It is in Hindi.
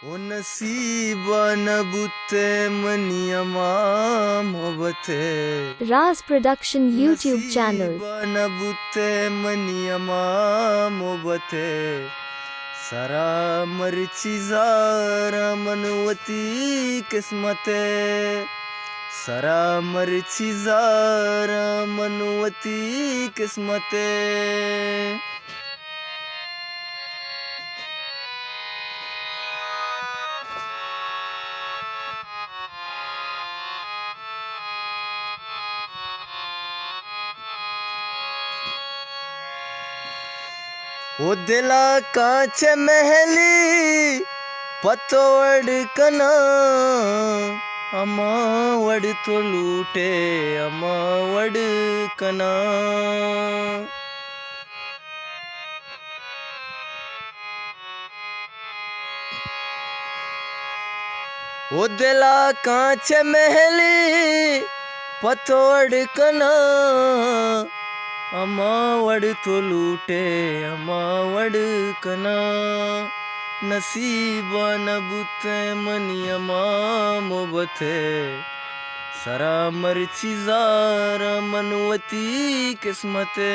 ओ नसीब नबुते मनियमा Mohabbatein Raz Production YouTube channel. नसीब नबुते मनियमा मोहब्बते सारा मर्ची ज़ारा मनवती किस्मते सारा मर्ची ज़ारा मनवती किस्मते ओ दिला कांच महली पतोड़ कना अमावड़ तो लूटे अमावड़ कना ओ दिला कांच महली पतोड़ कना अमावड़ तो लूटे अमावड़ कना नसीब नबुते मनियमा मोहब्बते सारा मर्ची ज़ारा मनवती किस्मते।